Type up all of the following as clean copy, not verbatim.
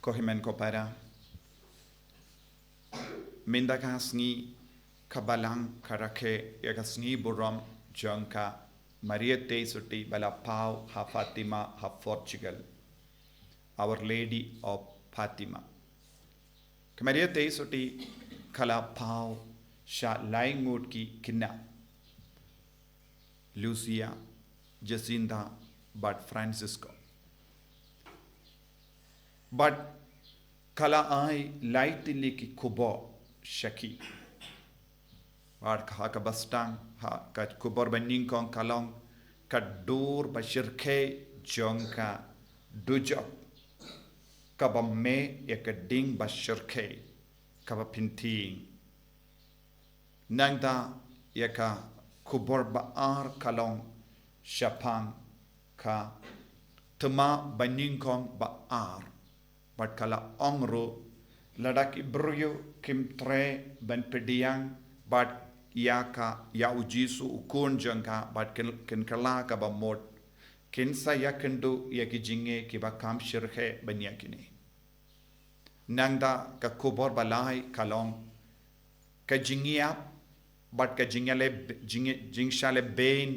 Kohimen kopara mindagasngi kabalang karake yagasngi buram jangka Maria Teisuti Balapau ha Fatima ha Portugal, Our Lady of Fatima. Maria Teisuti Kalapau sha laingut ki kina Lucia Jacinta but Francisco. But kala ai lightly ki kubo shaki. War ha ka bastang ha ka kubor baning kong kalong ka dur bashirke jonka dujok ka ba me ya ka ding bashirke ka ba pinting nangda ya ka kubor baar kalong shapang ka tuma baning kong baar but kala ongro ladak ibruyo kimtre ban pediang but yaka ya ujisu ukun jangka but ken kala ka ba mod ken sa yakendu yaki jinge ki ba kam shirhe banyakine nangda ka kubor balai kalong ka jingia but ka jingale jingshale bain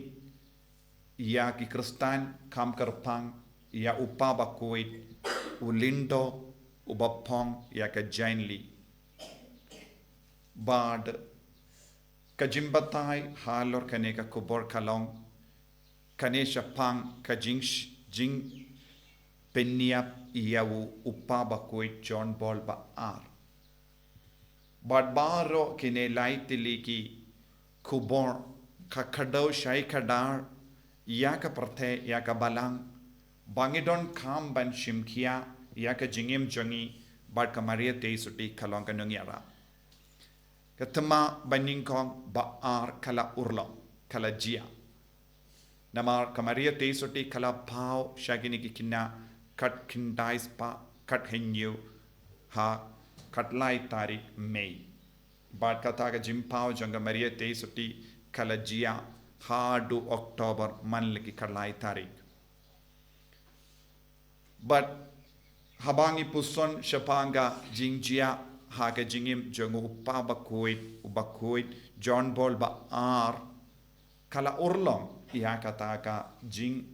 ya ki kristan kam karpang ya upa ba koit ulindo ubapong ya ka jainli bad kajimbatai halor kane ka kubor kalong kane shapang ka jing peniap yawu upaba koi John Ball ba ar bad baro kine laitili ki kubor ka khado shai khadar ya ka parthe ya ka balang bangidon kam ban shimkia ya ka jingim jongi bad ka Maria Teisuti kalong ka nungyara katama baning kong baar kala urlong kala jia namar ka Maria Teisuti kala pau shagini ki kina kat kindais pa kat henyu ha kat lai tarik Mei bad kata ka jimpau janga Maria Teisuti kala jia ha do October man leki kalai tarik but habangi puson shapanga jingjia ha ka jingim jongu ubakoit John Ball ba ar kala urlong ya kata ka jing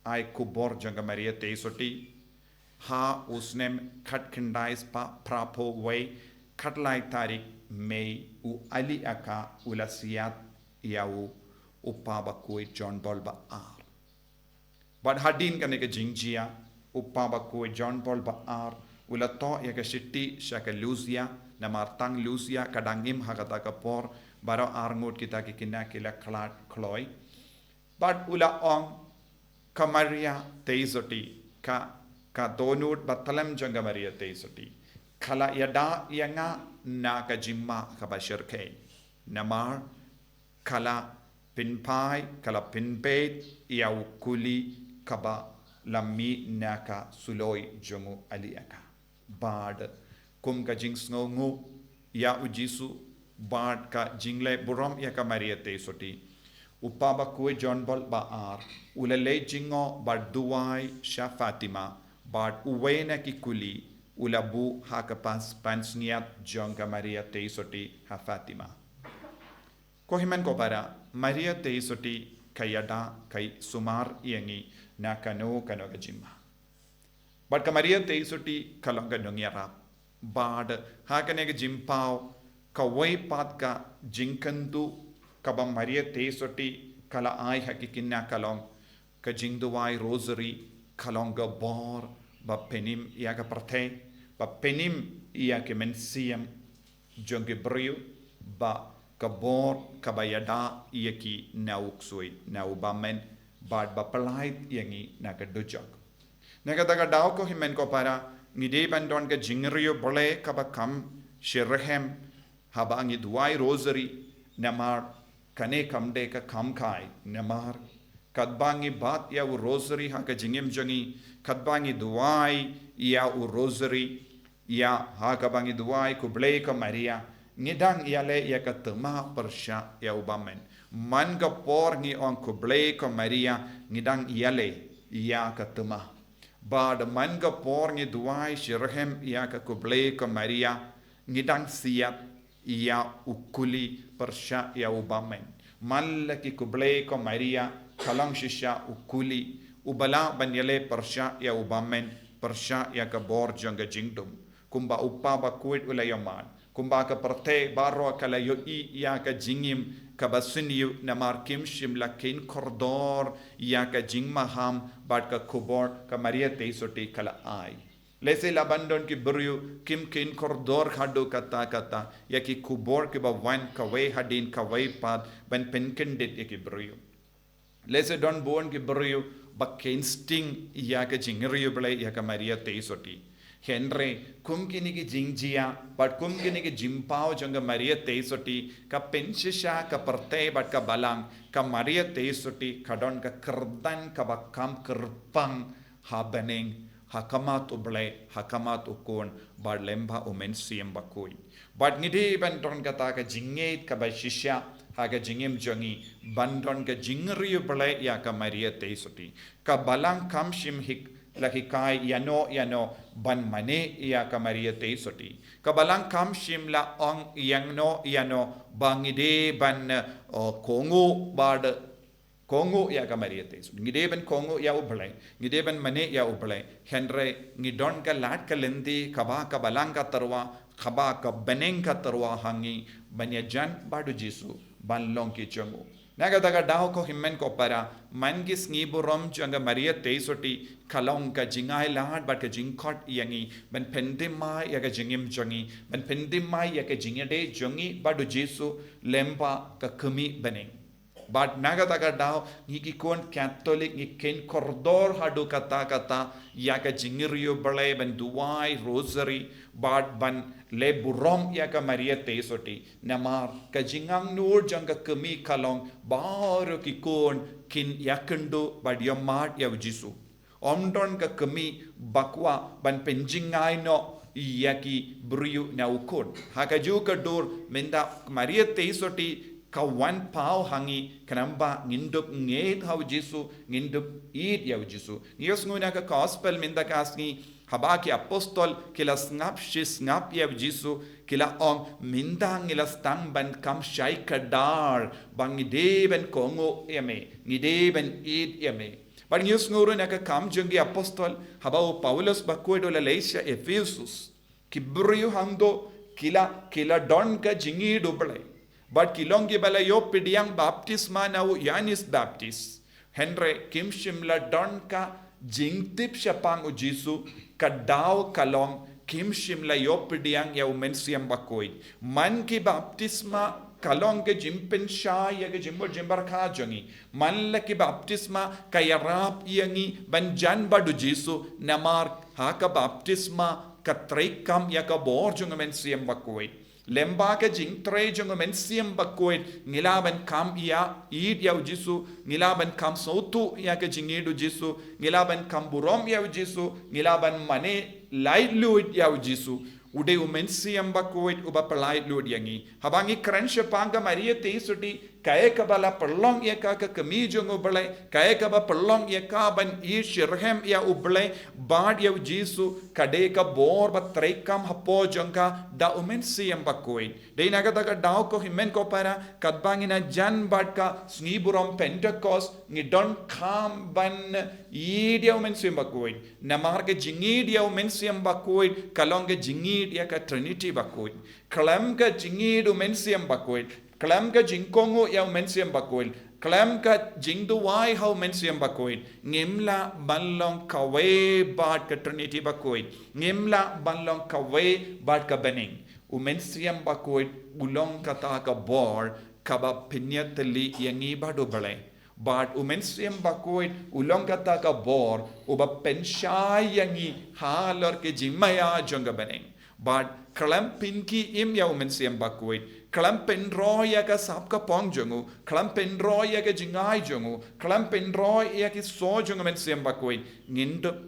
ai kubor janga Maria Teisuti ha usnem khat khindais pa prapo way khatlai tarik Mei u ali aka ulasiat yau upabakoit John Ball ba ar but hadin kane ka jingjia upabakoi John Paul ba ar ulato ya ka sitti shaka Lucia namartang Lucia kadangim hakata ka por baro arngut kita ki kina kila klat kloi but ula ong ka Maria Teisuti ka donut batalam janga Maria Teisuti kala yada yanga na ka jimma ka bashirke namar kala pinpai kala pinpet yau kuli kaba lammi naka suloi jongu aliaka bad kum ka jing sngongu ya ujisu bad ka jingle buram ya ka Maria Teisuti upaba kue John Ball ba ar ulale jingo bad duwai sha Fatima bad uwena ki kuli ulabu hakapas pansniat jonga Maria Teisuti ha Fatima kohiman ko para Maria Teisuti kayada kay sumar yangi na kano ka jimma but ka Maria Teisuti kalong ka nungyara bad hakane ka jimpao ka way pat ka jingkandu ka ba Maria Teisuti kala ay hakikinna kalong ka jingduwai rosary kalong ka bor ba penim iya ka parthe ba penim iya ka mensiyam jonge brio ba ka bor ka bayada iya ki nauksui naubamen bad bapalait yangi nakadujak nakataka daw ko himen ko para ngide bandon ka jingriyo bole kabakam shirhem haba ngi duai rosary namar kane kamde ka kamkai namar kadbangi bat ya u rosary ha ka jingim jongi kadbangi duai ya u rosary ya ha ka bangi duai ku ble ka Maria ngidang yale ya ka tama persya ya ubamen man ka por ngi on ko ble ko Maria ngidang yale ya ka tama bad manga porngi duai shirhem ya ka kuble ka Maria ngidang siat ya ukuli persha ya ubamen malla ki kuble ka Maria kalang shisha ukuli ubala banyele persha ya ubamen persha ya ka bor janga jingdum kumba uppa ba kuit ulayaman kumba ka parte baro kala yo I ya ka jingim ka basiniu namar kim shimla kin kordor ya ka jingmaham bad ka kubor ka Maria teisoti kala ai lese labandon ki buryu kim kin kordor khadu kata ya ki kubor ki ba wan ka we hadin ka we pat ban penkendit ya ki buryu lese don bon ki buryu ba sting ya ka jingriyu ble ya ka Maria teisoti Henry kumkini ki jingjia but kumkini ki jimpao janga Maria teisoti ka penshisha ka parte but ka balang ka Maria teisoti kadon ka kerdan ka bakam kerpang habening hakamat uble hakamat ukon bad lemba umen siem bakui but ngidi bandon kata ka jingait ka bashisha haga jingim jangi bandon ka jingri uble ya ka Maria teisoti ka balang kam shim hik lahikai yano ban mane ya ka Maria teisoti kabalang kam shimla ong yangno yano bangide ban kongo bad kongo ya ka Maria teisoti ngide ban kongo ya ublai ngide ban mane ya ublai henre ngidon ka lat ka lendi kaba ka balang ka tarwa khaba ka beneng ka tarwa hangi banyajan badu jisu ban long ki changu naga daga dao ko himmen ko para man ki sniburom janga Maria teisoti kalong ka jingai lad bat ka jingkot yangi ban pendimai ya ka jingim jangi ban pendimai ya ka jingade jangi badu jesu lempa ka kumi beneng but naga daga dao ni ki kon catholic ni ken kordor hadu kata ya ka jingiriyo bale ban duai rosary but ban le burom ya ka Maria teisoti namar ka jingang nur janga kami kalong baro ki kon kin yakendo bad yamat ya jisu omdon ka kami bakwa ban penjingai no yaki briu na ukon hakaju ka dor menda Maria teisoti ka wan pau hangi kanamba ngindup nget hau jisu ngindup eat ya jisu nios nguna ka gospel minda kasni habaki apostol kila snap ya jisu kila ong minda ngila stang ban kam shai kadar bangide ben kongo yame ngide ben eat yame but nios nguru na ka kam jungi apostol habau Paulus bakuedo la leisha Ephesus kibrio hando kila don ka jingi duble but kilongi bala yo pidiang baptisma nau Yanis Baptist Henry kim shimla don ka jingtip shapang ujisu kadao kalong kim shimla yo pidiang ya umensiam bakoi man ki baptisma kalong ke jimpen sha ya ke jimbar kha jangi man la ki baptisma kayarap yangi banjan badu jisu namar ha ka baptisma katrekam ya ka bor jung umensiam bakoi lemba ka jing tre jung mensiam bakoit ngilaban kam ya id ya jisu ngilaban kam sautu ya ka jingidu jisu ngilaban kam burom ya jisu ngilaban mane light luid ya jisu ude mensiam bakoit uba light luid yangi habangi crunch panga Maria teisoti kaya ka bala perlong ya ka kami jung ublai kaya ka ba perlong ya ka ban I shirhem ya ublai bad ya jisu kade ka bor ba trekam hapo jangka da umensiam bakoit dei naga daga dao ko himen ko para kadbangina jan bad ka sniburom Pentecost ni don kam ban idia umensiam bakoit namar ke jingid ya umensiam bakoit kalong ke jingid ya ka Trinity bakoit kalam ka jingid umensiam bakoit kalam ka jingkongo ya umensiam bakoit kalam ka jingduwai hau mensiam bakoit ngimla banlong kawe bad ka Trinity bakoit ngimla banlong kawe bad ka bening umensiam bakoit ulong kata ka bor kaba pinyatali yangi badu bale bad umensiam bakoit ulong kata ka bor uba penshai yangi halor ke jimaya jonga bening bad kalam pinki im ya umensiam bakoit kalam penroy ya ka sap ka pong jongu kalam penroy ya ka jingai jongu kalam penroy ya ki so jongu men siam bakoi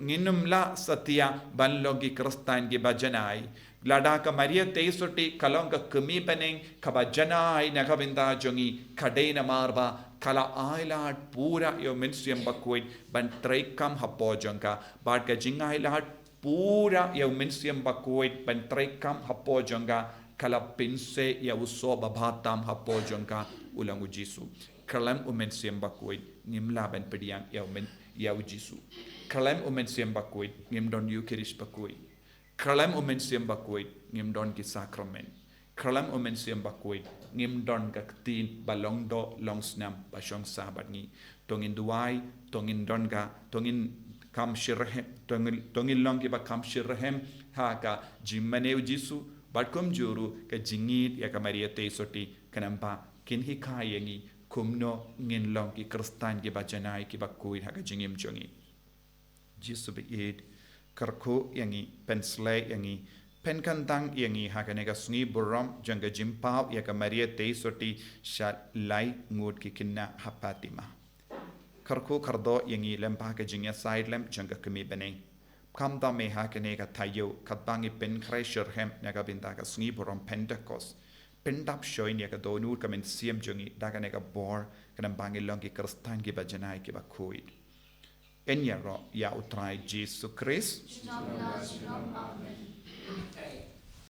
nginum la satya banlogi kristan gi bajanai lada ka Maria Tesoti kalong ka kemi peneng kabajanai nakabinda jongi kadena marba kala ailat pura yo mensiam bakuit ban trekam hapo jongka bad ka jingailat pura yo mensiam bakuit ban trekam hapo jongka kala pinse ya uso babatam hapo jongka ulangu Jisu kalam mensiam bakuit ngimla ban pediang ya Jisu kalam mensiam bakuit ngimdon Eucharist bakuit Kralam siam bakuit ngim don ki sakrament. Kralam siam bakuit ngim don ka tin balong do long snam basong sabat ni. Tongin duai, tongin don ka, tongin kam shirhem, tongin long ki ba kam shirhem ha ka jimmane Jisu batkum juru ka jingit ya ka Maria Tesoti kanampa kinhi kayengi kumno ngin long ki kristan ki ba janai ki ba kuit ha ka jingim jongi. Jisu be id karko yangi penslay yangi penkantang yangi hakanega sungi buram janga jimpau ya ka Maria Tesoti shat lai ngut ki kinna hapatima karko kardo yangi lempa ka jingya side lem janga kemi beneng kam da me hakanega tayo katbangi pen kresher hem naga binda ka sungi buram Pentecost pendap shoin ya ka donur ka men siam jongi daganega bor kanam bangi long ki kristan ki ba janai ki ba kuit Enya ro ya utrai Jesus Christ.